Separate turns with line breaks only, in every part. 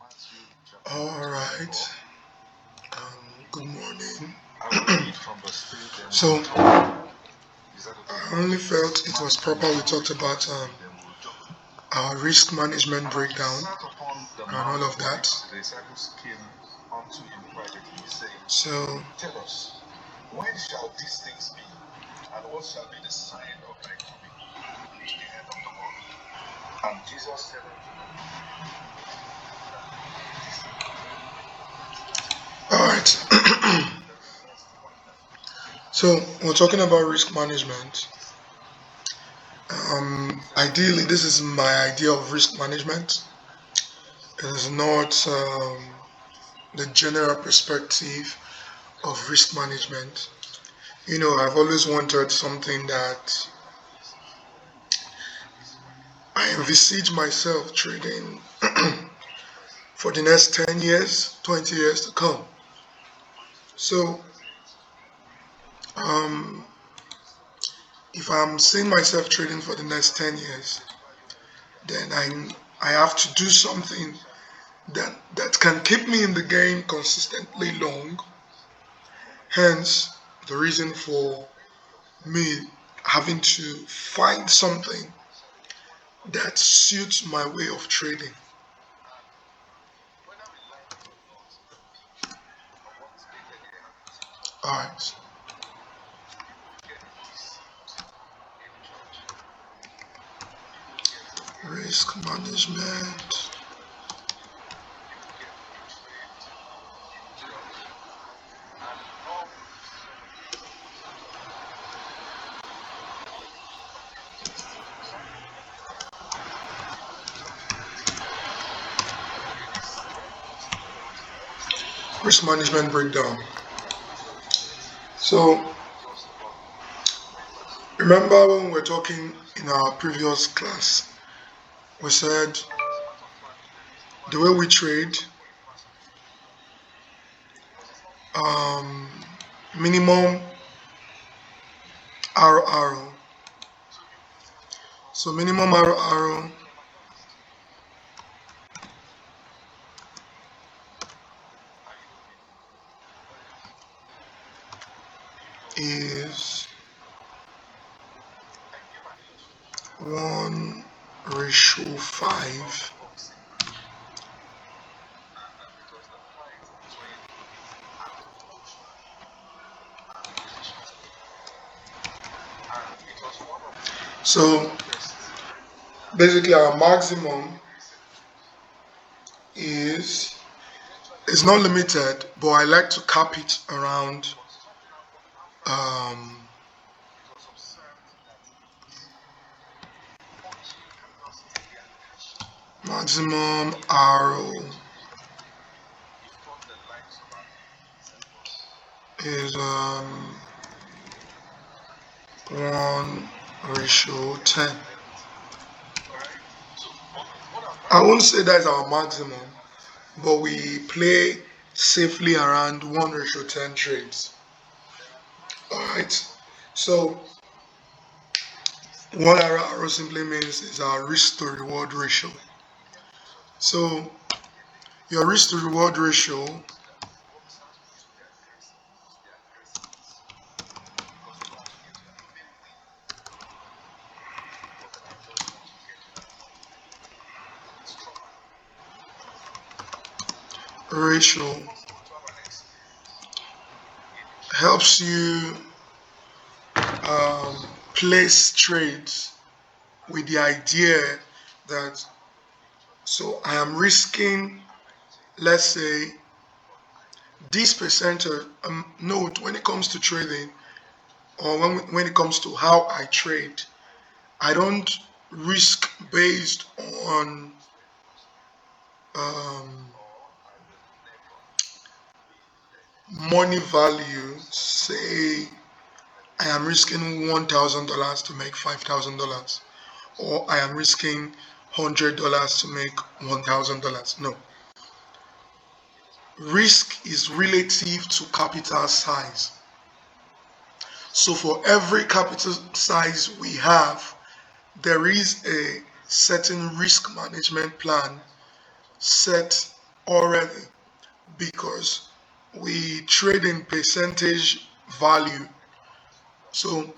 All right. Good morning. So, I only felt it was proper we talked about our risk management breakdown and all of that. So, all right. So, we're talking about risk management. Ideally, this is my idea of risk management. It is not the general perspective of risk management. I've always wanted something that I envisage myself trading for the next 10 years, 20 years to come. So, um, if I'm seeing myself trading for the next 10 years, then I have to do something that can keep me in the game consistently long. Hence, the reason for me having to find something that suits my way of trading. All right. Risk management. Risk management breakdown. So, remember when we were talking in our previous class, we said the way we trade, um, minimum RR. So, minimum RR is 1:5. So, basically, our maximum is it's not limited, but I like to cap it around um, maximum RO is 1:10. I won't say that's our maximum, but we play safely around 1:10 trades. All right. So what RRO simply means is our risk to reward ratio. So your risk to reward ratio helps you place trades with the idea that so I am risking, let's say, this percentage. Note when it comes to trading or when it comes to how I trade, I don't risk based on um, money value. Say I am risking $1,000 to make $5,000, or I am risking $100 to make $1,000. No, risk is relative to capital size. So for every capital size we have, there is a certain risk management plan set already because we trade in percentage value. So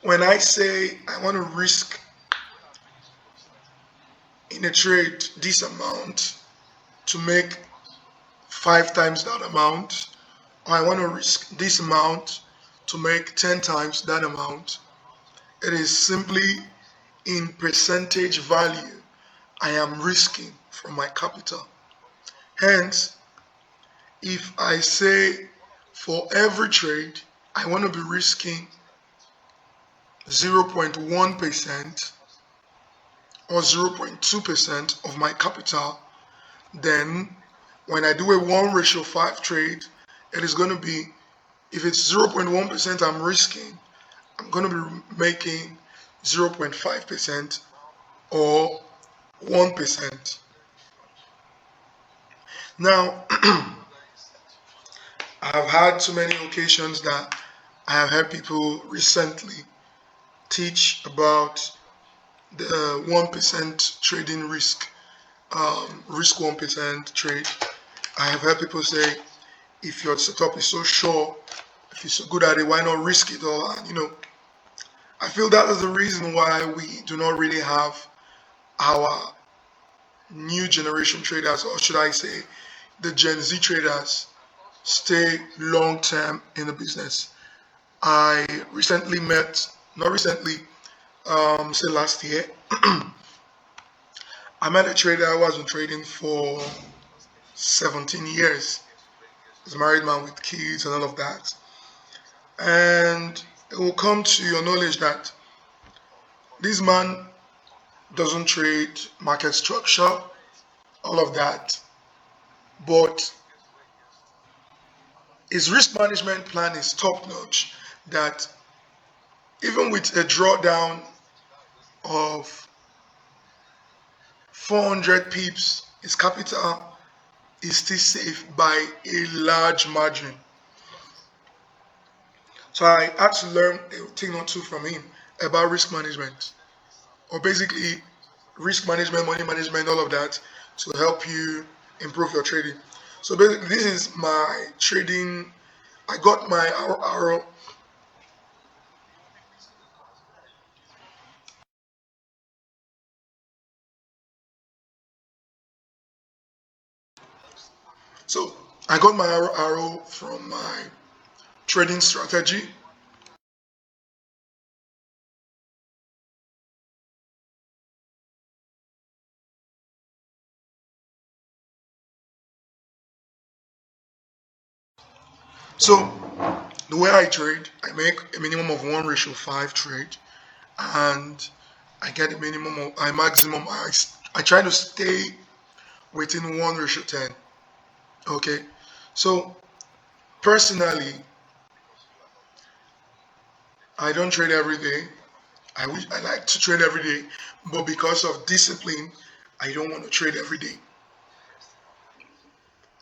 when I say I want to risk in a trade this amount to make 5 times that amount, or I want to risk this amount to make 10 times that amount, it is simply in percentage value I am risking from my capital. Hence, if I say for every trade I want to be risking 0.1% or 0.2% of my capital, then when I do a 1:5 trade, it is going to be, if it's 0.1% I'm risking, I'm going to be making 0.5% or 1%. Now, I've had too many occasions that I have heard people recently teach about the 1% trading risk, risk 1% trade. I have heard people say, if your setup is so sure, if you're so good at it, why not risk it all? And I feel that is the reason why we do not really have our new generation traders, or should I say, the Gen Z traders, stay long term in the business. I recently met, not recently, say last year, I met a trader who has been trading for 17 years. He's a married man with kids and all of that. And it will come to your knowledge that this man doesn't trade market structure, all of that. But his risk management plan is top notch. That even with a drawdown of 400 pips, his capital is still safe by a large margin. So I had to learn a thing or two from him about risk management, or basically risk management, money management, all of that, to help you improve your trading. So basically, this is my trading. I got my RR. So I got my RO from my trading strategy. So the way I trade, I make a minimum of 1:5 trade, and I get a minimum of, I maximum, I try to stay within 1:10. Okay. So personally, I don't trade every day. I like to trade every day, but because of discipline, I don't want to trade every day.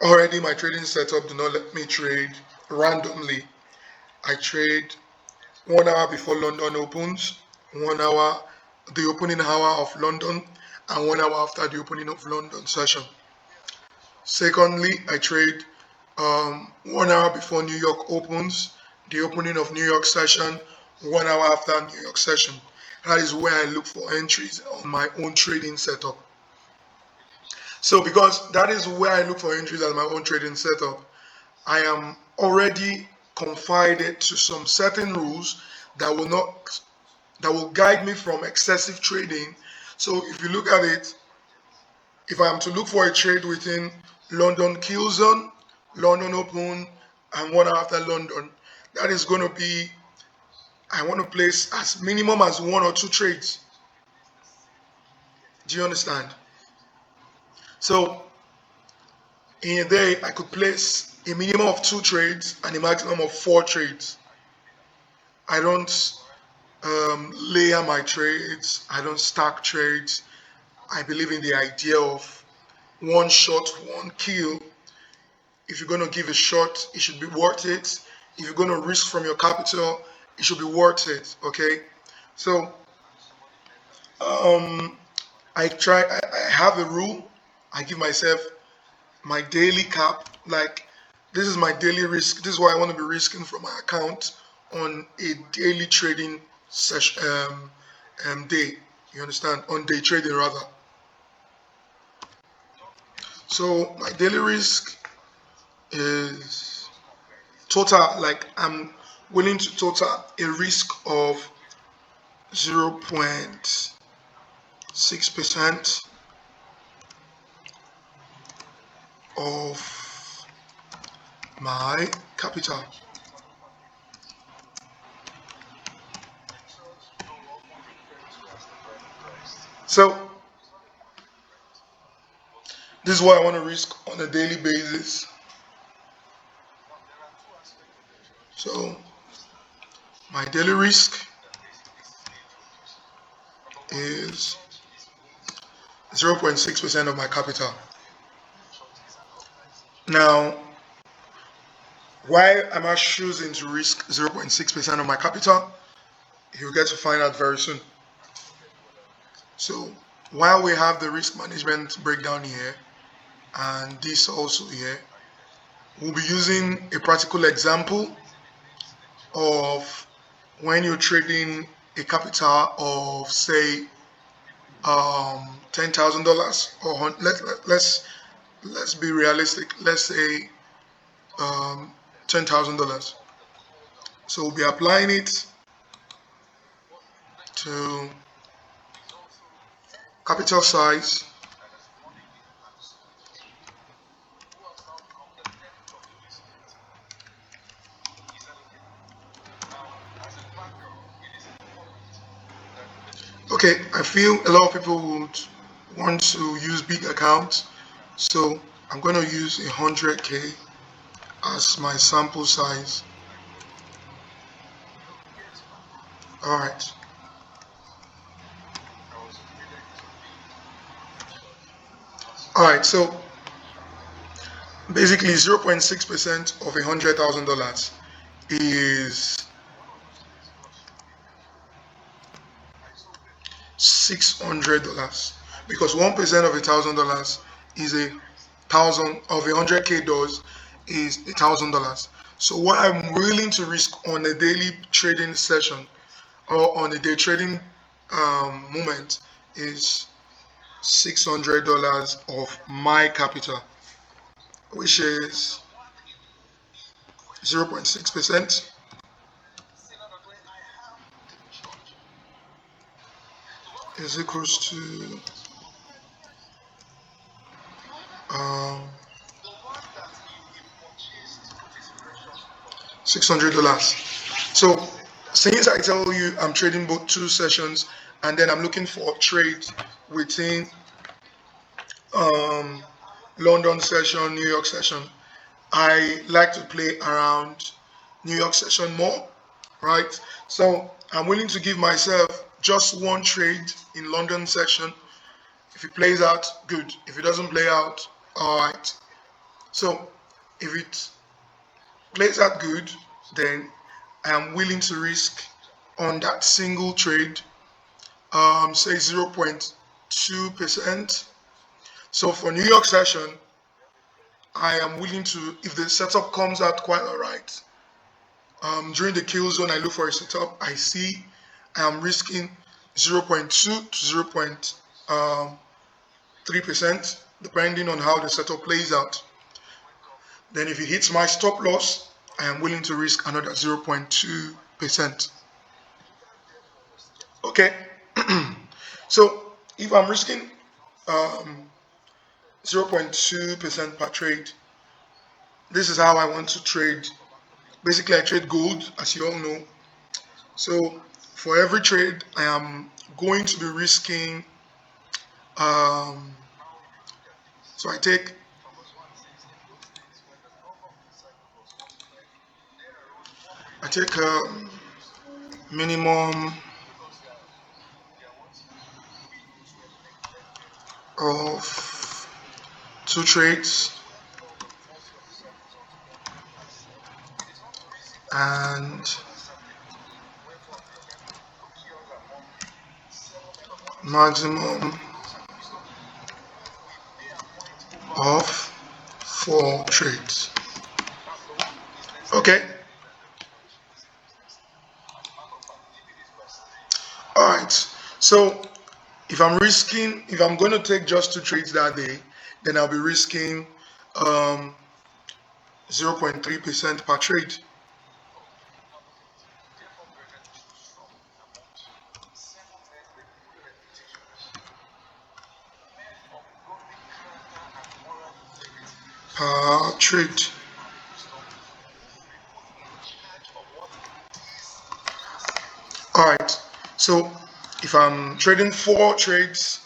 Already, my trading setup do not let me trade randomly. I trade 1 hour before London opens, 1 hour the opening hour of London, and 1 hour after the opening of London session. Secondly, I trade 1 hour before New York opens, the opening of New York session, 1 hour after New York session. That is where I look for entries on my own trading setup. So because that is where I look for entries on my own trading setup, I am already confided to some certain rules that will not that will guide me from excessive trading. So if you look at it, if I am to look for a trade within London kill zone, London open, and 1 hour after London, that is going to be, I want to place as minimum as 1 or 2 trades. Do you understand? So in a day, I could place a minimum of 2 trades and a maximum of 4 trades. I don't layer my trades. I don't stack trades. I believe in the idea of one shot, one kill. If you're going to give a shot, it should be worth it. If you're going to risk from your capital, it should be worth it. Okay. So um, I have a rule. I give myself my daily cap, like this is my daily risk. This is what I want to be risking from my account on a daily trading session day. You understand? On day trading rather. So my daily risk is total, like I'm willing to total a risk of 0.6% of my capital. So this is what I want to risk on a daily basis. So my daily risk is 0.6% of my capital. Now, why am I choosing to risk 0.6% of my capital? You'll get to find out very soon. So while we have the risk management breakdown here and this also here, we'll be using a practical example of when you're trading a capital of say $10,000 or let's be realistic. Let's say $10,000. So we'll be applying it to capital size Okay, I feel a lot of people would want to use big accounts, so I'm going to use 100K as my sample size. All right. All right, so basically 0.6% of $100,000 is $600 because 1% of $1,000 is $100K is $1,000. So what I'm willing to risk on a daily trading session or on a day trading moment is $600 of my capital, which is 0.6%. Is equals to um, $600. So since I tell you I'm trading both two sessions and then I'm looking for trades within um, London session, New York session, I like to play around New York session more, right? So I'm willing to give myself just one trade in London session. If it plays out, good. If it doesn't play out, all right. So if it plays out good, then I am willing to risk on that single trade, say 0.2%. So for New York session, I am willing to, if the setup comes out quite all right, during the kill zone, I look for a setup. I see I am risking 0.2 to 0.3%, depending on how the setup plays out. Then if it hits my stop loss, I am willing to risk another 0.2%. Okay, so if I'm risking 0.2% per trade, this is how I want to trade. Basically, I trade gold, as you all know. So for every trade, I am going to be risking. Um, so I take a minimum of two trades and maximum of 4 trades. Okay. All right. So if I'm going to take just 2 trades that day, then I'll be risking 0.3% per trade. Per trade. All right. So if I'm trading 4 trades,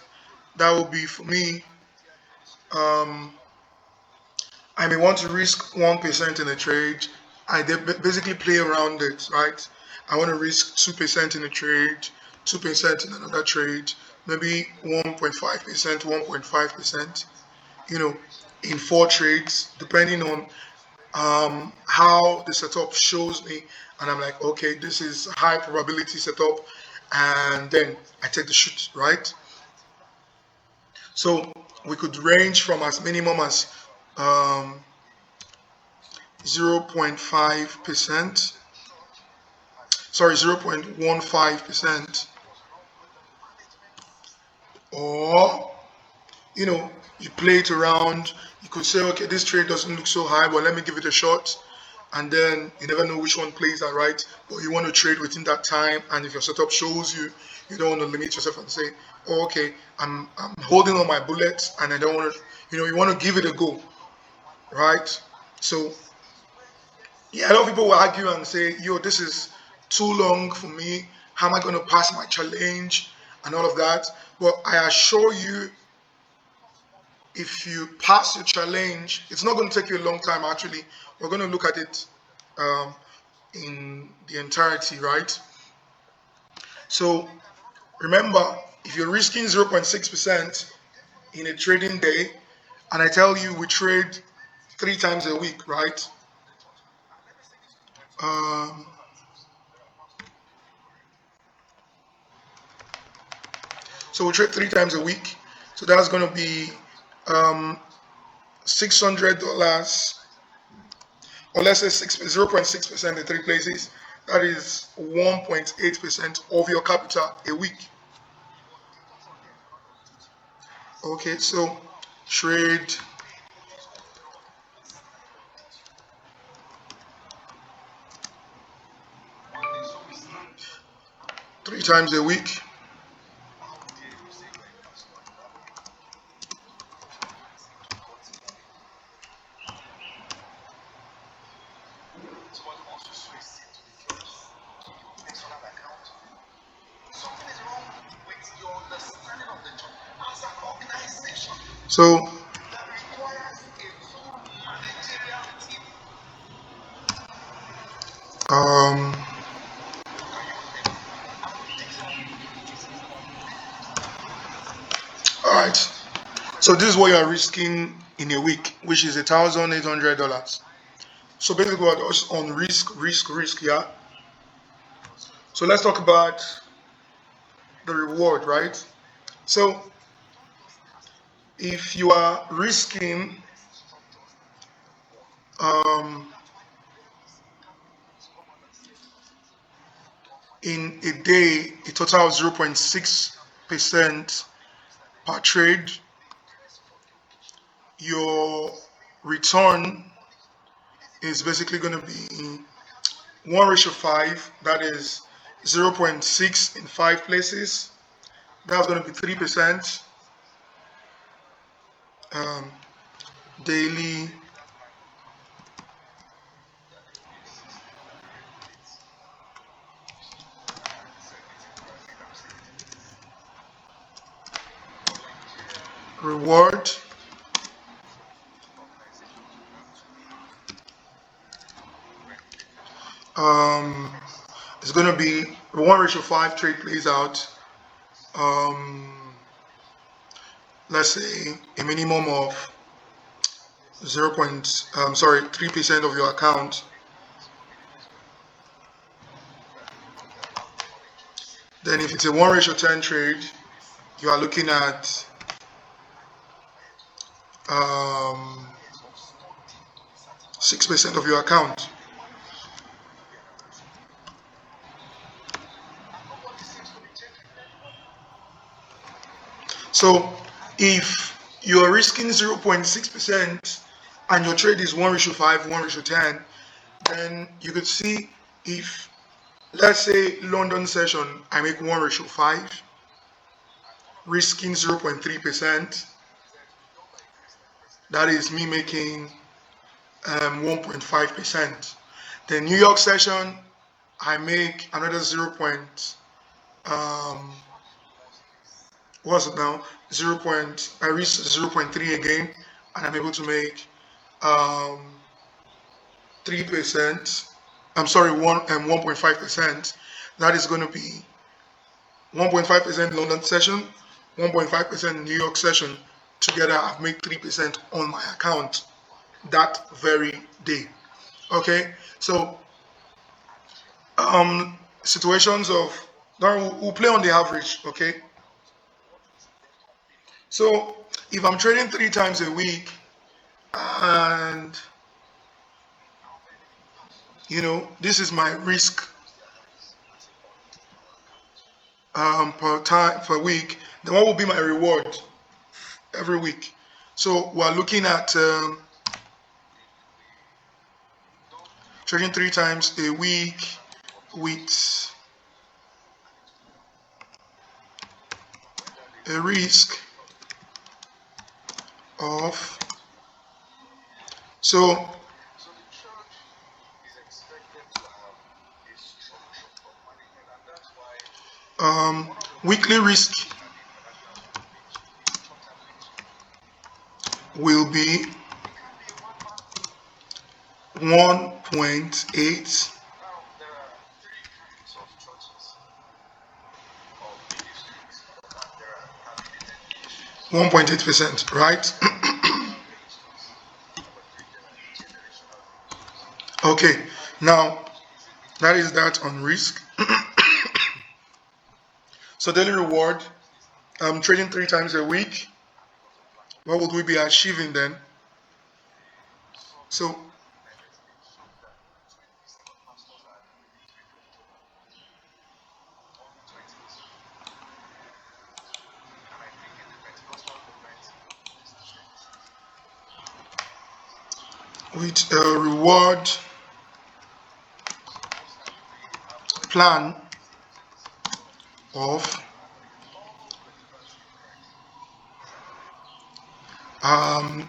that will be for me. I may want to risk 1% in a trade. I basically play around it, right? I want to risk 2% in a trade, 2% in another trade, maybe 1.5%, 1.5%, in 4 trades, depending on how the setup shows me. And I'm like, okay, this is high probability setup. And then I take the shoot, right? So we could range from as minimum as um, 0.5%, sorry, 0.15%, or you play it around. You could say, okay, this trade doesn't look so high, but let me give it a shot. And then you never know which one plays that right, but you want to trade within that time. And if your setup shows you, you don't want to limit yourself and say, oh, okay, I'm holding on my bullets, and I don't want to, you want to give it a go, right? So yeah, a lot of people will argue and say, yo, this is too long for me. How am I going to pass my challenge and all of that? But I assure you, if you pass your challenge, it's not going to take you a long time, actually. We're going to look at it um, in the entirety, right? So remember, if you're risking 0.6% in a trading day, and I tell you we trade 3 times a week, right? Um, so we trade 3 times a week. So that's going to be $600, or let's say 0.6% in 3 places. That is 1.8% of your capital a week. Okay, so trade 3 times a week. So um, all right. So this is what you are risking in a week, which is $1,800. So basically, we're just on risk, yeah. So let's talk about the reward, right? So if you are risking um, in a day a total of 0.6% per trade, your return is basically going to be 1:5. That is 0.6 in 5 places. That's going to be 3% um, daily reward. Um, it's going to be 1:5 trade plays out. Let's say a minimum of 3% of your account. Then if it's a 1:10 trade, you are looking at um, 6% of your account. So if you are risking 0.6% and your trade is 1:5, 1:10, then you could see if, let's say, London session, I make 1:5, risking 0.3%. That is me making 1.5%. The New York session, I make another 0. Um, what's it now? I reach 0.3 again, and I'm able to make 3%. I'm sorry, 1.5%. That is going to be 1.5% London session, 1.5% New York session. Together, I've made 3% on my account that very day. Okay, so situations of now we'll play on the average. Okay, so if I'm trading 3 times a week, and this is my risk per week, then what will be my reward every week? So we're looking at trading 3 times a week with a risk of, so weekly risk will be 1.8 1.8%, right? Okay, now that is that on risk. So daily reward, I'm trading 3 times a week. What would we be achieving then? So with a reward plan of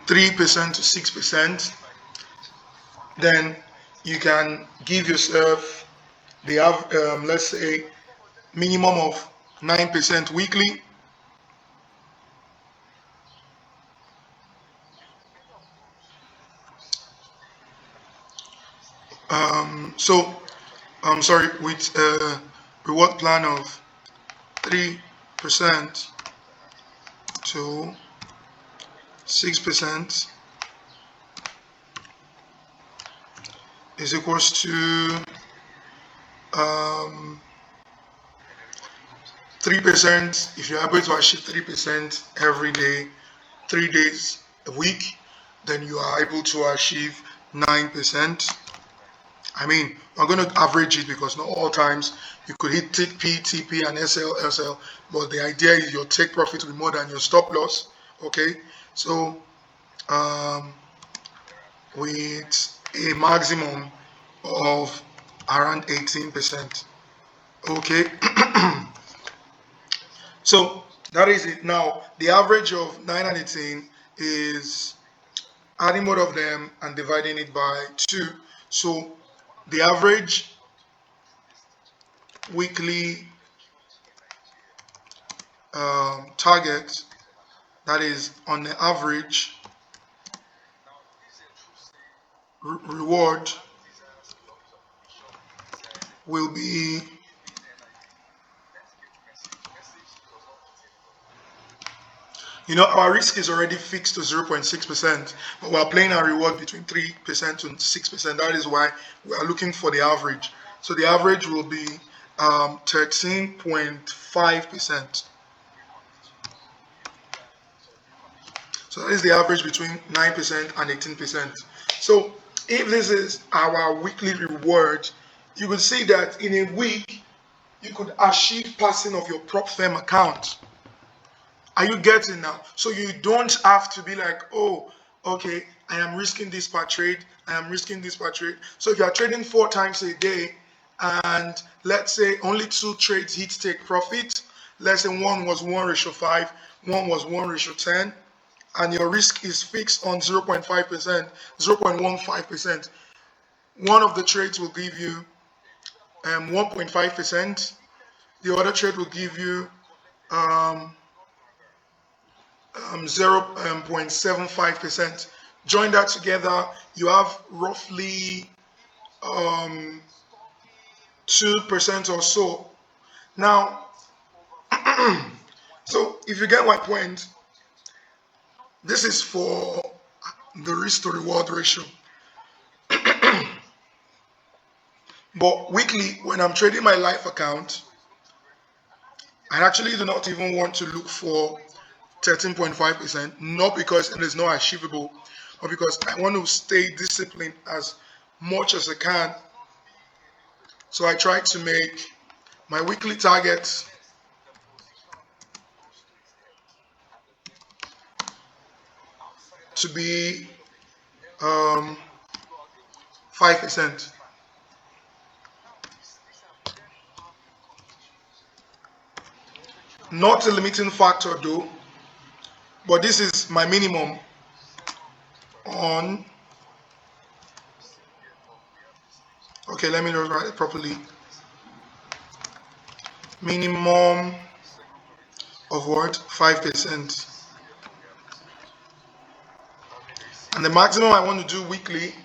3% to 6%, then you can give yourself the let's say minimum of 9% weekly. So I'm sorry, with a reward plan of 3% to 6% is equals to 3%. If you're able to achieve 3% every day, 3 days a week, then you are able to achieve 9%. I mean, I'm going to average it because not all times you could hit TP, TP, and SL, but the idea is your take profit will be more than your stop loss. Okay, so with a maximum of around 18%. Okay, so that is it. Now, the average of 9 and 18 is adding both of them and dividing it by 2. So the average weekly target, that is on the average reward, will be our risk is already fixed to 0.6%, but we're playing our reward between 3% to 6%. That is why we are looking for the average. So the average will be 13.5%. So that is the average between 9% and 18%. So if this is our weekly reward, you could see that in a week you could achieve passing of your prop firm account. Are you getting now? So you don't have to be like, oh, okay, I am risking this per trade, I am risking this per trade. So if you are trading 4 times a day and let's say only 2 trades hit take profit, let's say one was 1:5, one was 1:10, and your risk is fixed on 0.5%, 0.15%. One of the trades will give you 1.5%, the other trade will give you 0.75%. Join that together, you have roughly 2% or so. Now, so if you get my point, this is for the risk to reward ratio. But weekly, when I'm trading my life account, I actually do not even want to look for 13.5%, not because it is not achievable, but because I want to stay disciplined as much as I can. So I try to make my weekly target to be 5%. Not a limiting factor though, but this is my minimum on, okay, let me just write it properly. Minimum of what? 5%. And the maximum I want to do weekly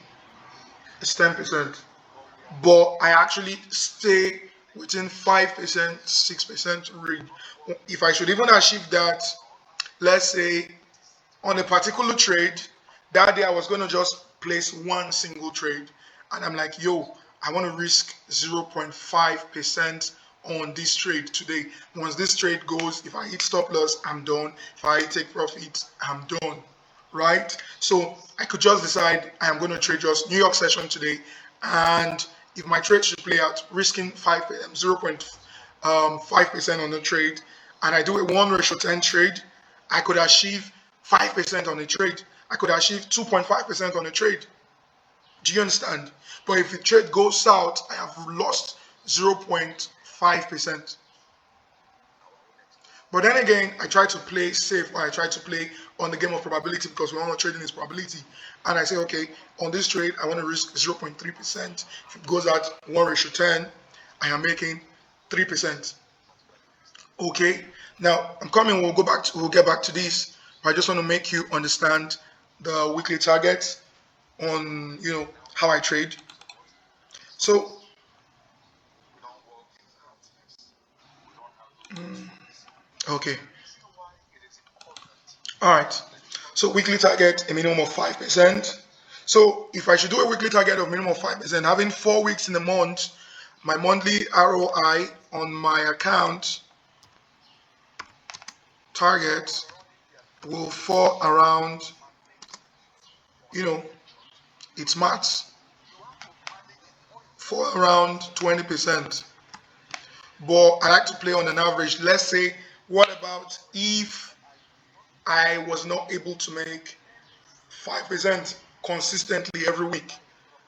is 10%. But I actually stay within 5%, 6% range. If I should even achieve that, let's say on a particular trade, that day I was going to just place one single trade. And I'm like, yo, I want to risk 0.5% on this trade today. Once this trade goes, if I hit stop loss, I'm done. If I take profit, I'm done. Right? So I could just decide I am going to trade just New York session today. And if my trade should play out, risking 0.5% on the trade, and I do a 1:10 trade, I could achieve 5% on a trade. I could achieve 2.5% on a trade. Do you understand? But if the trade goes south, I have lost 0.5%. But then again, I try to play safe, or I try to play on the game of probability because we all know trading is probability. And I say, okay, on this trade, I want to risk 0.3%. If it goes out 1:10, I am making 3%. Okay. Now I'm coming. We'll get back to this. But I just want to make you understand the weekly targets on how I trade. So okay. All right. So weekly target a minimum of 5%. So if I should do a weekly target of minimum of 5%, having 4 weeks in a month, my monthly ROI on my account target will fall around, it's max, for around 20%. But I like to play on an average. Let's say, what about if I was not able to make 5% consistently every week?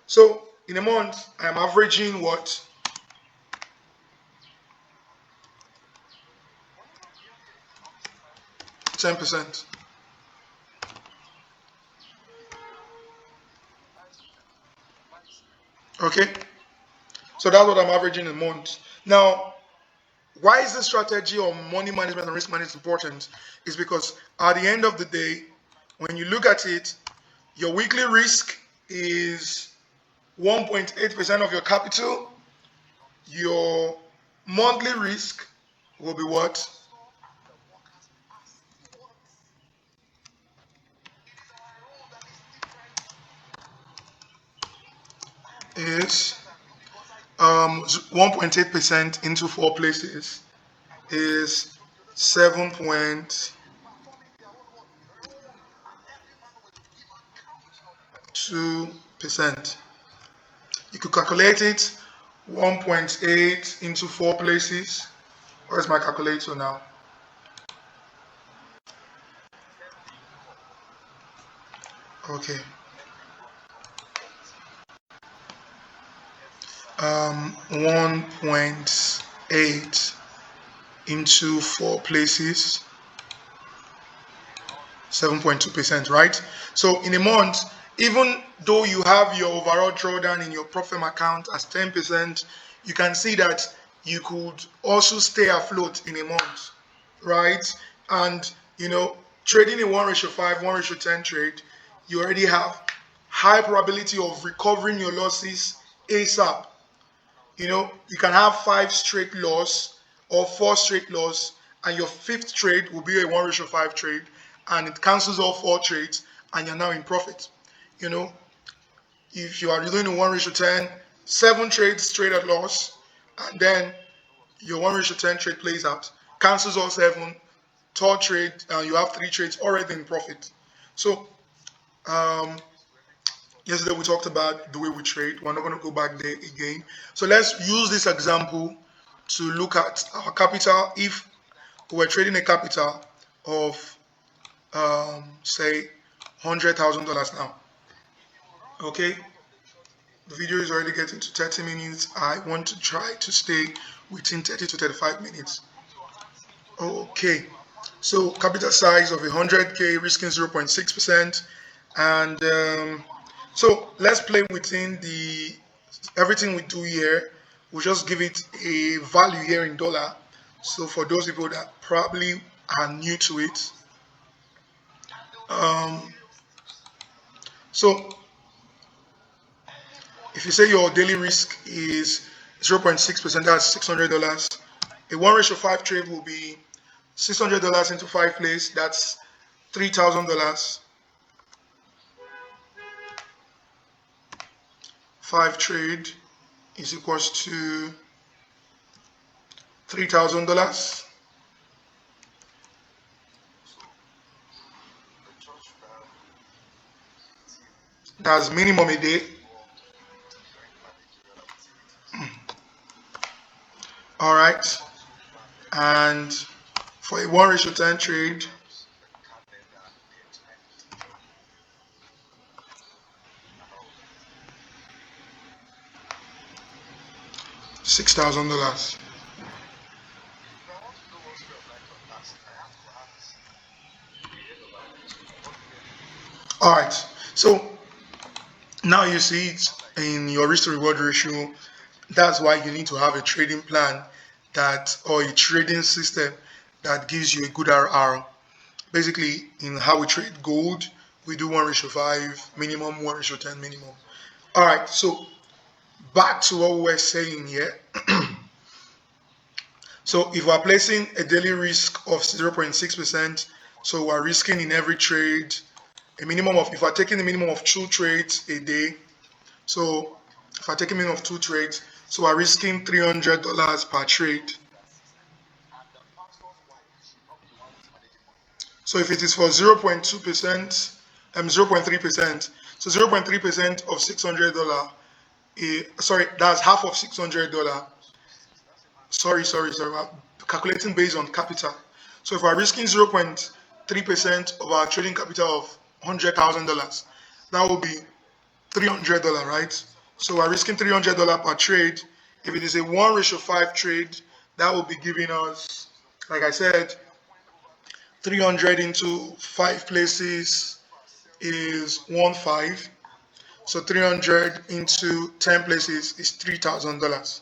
So in a month, I am averaging what? 10%. Okay? So that's what I'm averaging a month. Now, why is this strategy on money management and risk management important? Is because at the end of the day, when you look at it, your weekly risk is 1.8% of your capital. Your monthly risk will be what? Is 1.8% into 4 places is 7.2%. You could calculate it 1.8 into 4 places. Where's my calculator now? Okay. 1.8 into 4 places, 7.2%, right? So in a month, even though you have your overall drawdown in your Profem account as 10%, you can see that you could also stay afloat in a month, right? And trading a 1:5, 1:10 trade, you already have high probability of recovering your losses ASAP. You can have 5 straight loss or 4 straight loss, and your 5th trade will be a 1:5 trade, and it cancels all 4 trades, and you're now in profit. If you are doing a 1:10, 7 trades straight at loss, and then your 1:10 trade plays out, cancels all 7, 3rd trade, and you have 3 trades already in profit. So, yesterday we talked about the way we trade. We're not going to go back there again. So let's use this example to look at our capital. If we're trading a capital of, say, $100,000 now. Okay, the video is already getting to 30 minutes. I want to try to stay within 30 to 35 minutes. Okay, so capital size of 100K, risking 0.6%, and so let's play within everything we do here. We'll just give it a value here in dollar. So for those people that probably are new to it, so if you say your daily risk is 0.6%, that's $600. A 1:5 trade will be $600 into 5 plays. That's $3,000. 5 trade is equals to $3,000. That's minimum a day. All right, and for a 1:10 trade, $6,000. All right, so now you see it in your risk to reward ratio. That's why you need to have a trading plan or a trading system that gives you a good RR. Basically, in how we trade gold, we do 1:5 minimum, 1:10 minimum. All right, so back to what we were saying here. So if we're placing a daily risk of 0.6%, so we're risking in every trade a minimum of, if we're taking a minimum of 2 trades a day, so if I take a minimum of 2 trades, so we're risking $300 per trade. So if it is for 0.2%, 0.3%, so 0.3% of $600, sorry, that's half of $600. Sorry, we're calculating based on capital. So if we're risking 0.3% of our trading capital of $100,000, that will be $300, right? So we're risking $300 per trade. If it is a 1:5 trade, that will be giving us, like I said, 300 into 5 places is 1.5. So 300 into 10 places is $3,000,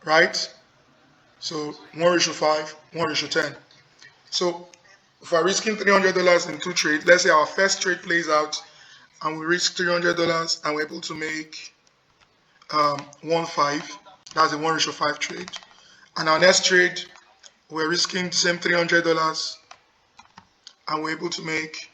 right? So 1:5, 1:10. So if we're risking $300 in 2 trades, let's say our first trade plays out and we risk $300 and we're able to make 1.5. That's a 1:5 trade. And our next trade, we're risking the same $300 and we're able to make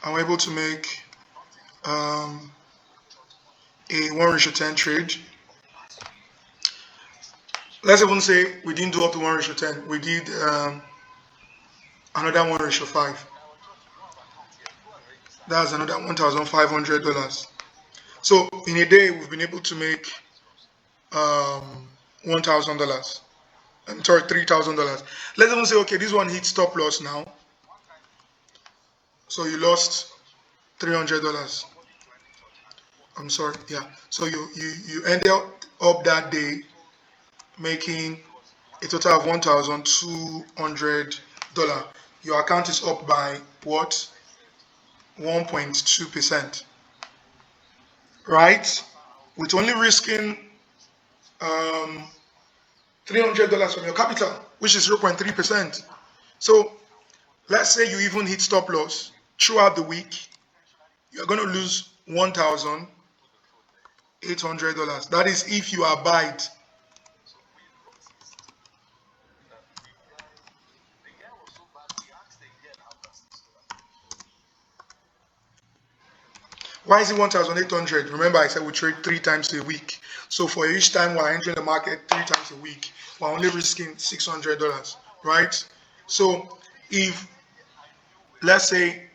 a 1:10 trade. Let's even say we didn't do up to 1:10. We did another 1:5. That's another $1,500. So in a day, we've been able to make $1,000. I'm sorry, $3,000. Let's even say, okay, this one hit stop loss now. So you lost $300. I'm sorry, yeah. So you ended up that day making a total of $1,200. Your account is up by what? 1.2%, right? With only risking $300 from your capital, which is 0.3%. So let's say you even hit stop loss throughout the week, you're going to lose $1,800. That is if you abide. Why is it 1,800? Remember, I said we trade 3 times a week. So for each time we're entering the market 3 times a week, we're only risking $600, right? So if, let's say,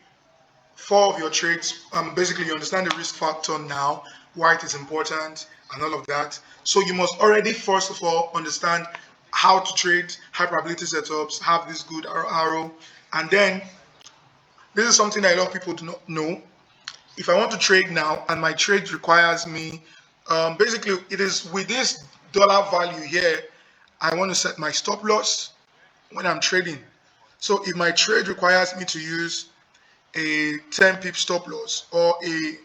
4 of your trades, basically you understand the risk factor now, why it is important and all of that. So you must already, first of all, understand how to trade high probability setups, have this good arrow, and then this is something that a lot of people do not know. If I want to trade now and my trade requires me, basically it is with this dollar value here, I want to set my stop loss when I'm trading. So if my trade requires me to use a 10 pip stop loss or a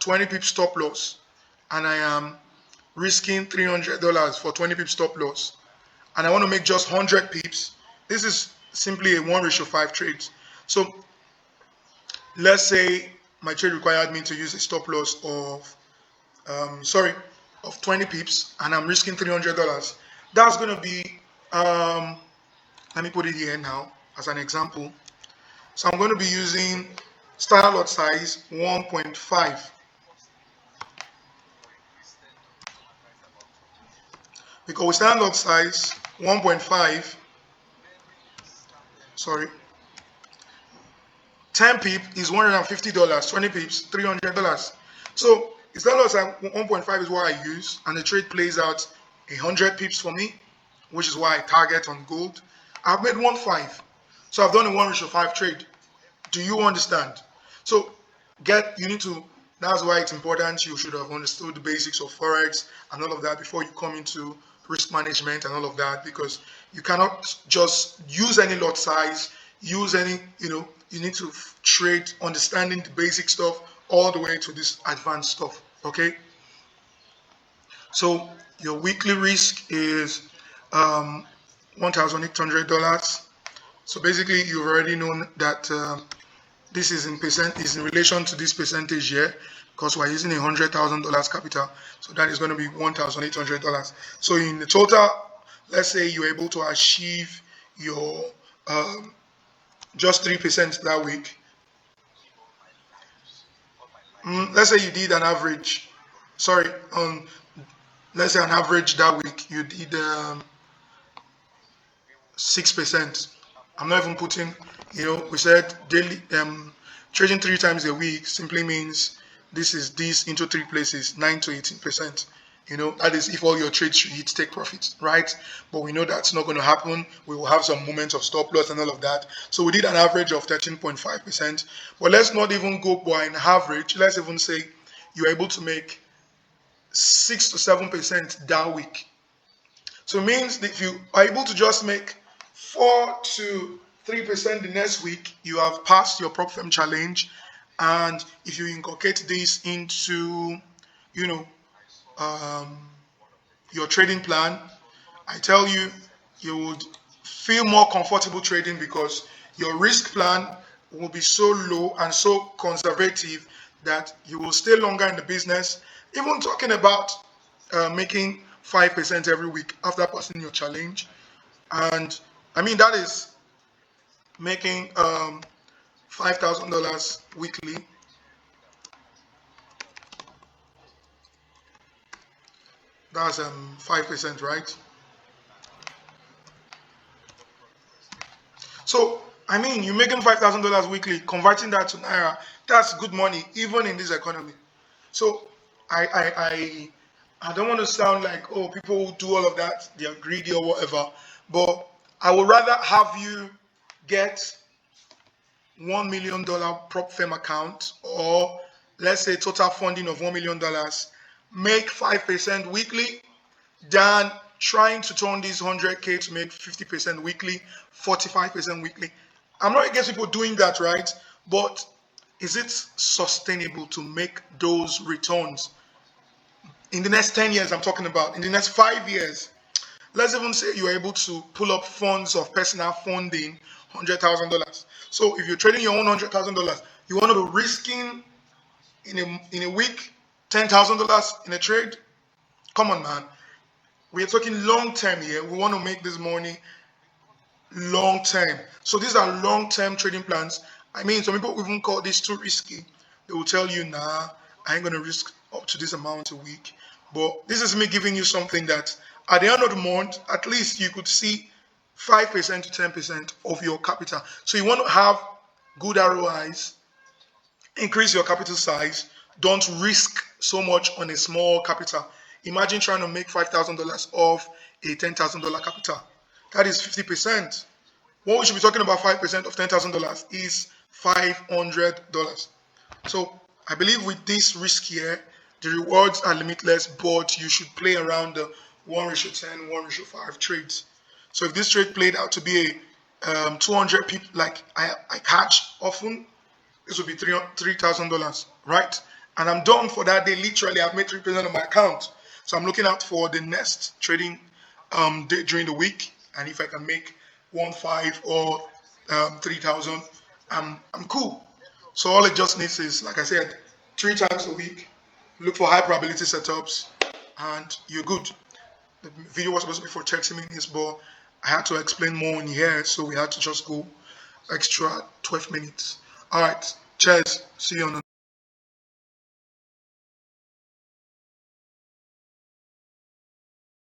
20 pip stop loss, and I am risking $300 for 20 pip stop loss, and I want to make just 100 pips, this is simply a 1:5 trade. So let's say my trade required me to use a stop loss of of 20 pips, and I'm risking $300. That's going to be let me put it here now as an example. So I'm going to be using standard lot size 1.5, because with standard lot size 1.5, sorry, 10 pip is $150, 20 pips $300. So standard lot size 1.5 is what I use, and the trade plays out 100 pips for me, which is why I target on gold. I've made 1.5, so I've done a 1:5 trade. Do you understand? So you need to, that's why it's important. You should have understood the basics of forex and all of that before you come into risk management and all of that, because you cannot just use any lot size, use any, you need to trade understanding the basic stuff all the way to this advanced stuff. Okay, so your weekly risk is $1,800. So basically you've already known that this is in relation to this percentage here, because we're using $100,000 capital, so that is going to be $1,800. So in the total, let's say you're able to achieve your just 3% that week. Let's say you did an average. Sorry, let's say an average that week you did 6%. I'm not even putting, we said daily trading 3 times a week simply means this is this into 3 places, 9 to 18%. That is if all your trades should hit take profits, right? But we know that's not going to happen. We will have some moments of stop loss and all of that. So we did an average of 13.5%. But let's not even go by an average. Let's even say you're able to make 6 to 7% that week. So it means that if you are able to just make 4 to 3% the next week, you have passed your prop firm challenge. And if you inculcate this into, your trading plan, I tell you, you would feel more comfortable trading, because your risk plan will be so low and so conservative that you will stay longer in the business. Even talking about making 5% every week after passing your challenge, and I mean that is making $5,000 weekly. That's 5%, right? So I mean, you're making $5,000 weekly, converting that to naira. That's good money, even in this economy. So I I I, I don't want to sound like, oh, people who do all of that, they're greedy or whatever. But I would rather have you get $1 million prop firm account, or let's say total funding of $1 million, make 5% weekly, than trying to turn this 100K to make 50% weekly, 45% weekly. I'm not against people doing that, right? But is it sustainable to make those returns in the next 10 years? I'm talking about in the next 5 years. Let's even say you're able to pull up funds of personal funding, $100,000. So if you're trading your own $100,000, you want to be risking in a week $10,000 in a trade. Come on, man. We are talking long term here. We want to make this money long term. So these are long term trading plans. I mean, some people even call this too risky. They will tell you, nah, I ain't gonna risk up to this amount a week. But this is me giving you something that at the end of the month, at least you could see 5% to 10% of your capital. So you want to have good ROIs, increase your capital size, don't risk so much on a small capital. Imagine trying to make $5,000 off a $10,000 capital. That is 50%. What we should be talking about, 5% of $10,000 is $500. So I believe with this risk here, the rewards are limitless, but you should play around the 1:10, 1:5 trades. So if this trade played out to be a 200 people, like I catch often, this would be $3,000, right? And I'm done for that day. Literally, I've made 3% of my account. So I'm looking out for the next trading day during the week, and if I can make 1.5 or 3,000, I'm cool. So all it just needs is, like I said, 3 times a week. Look for high probability setups, and you're good. The video was supposed to be for 30 minutes, but I had to explain more in here, so we had to just go extra 12 minutes. All right, cheers. See you on the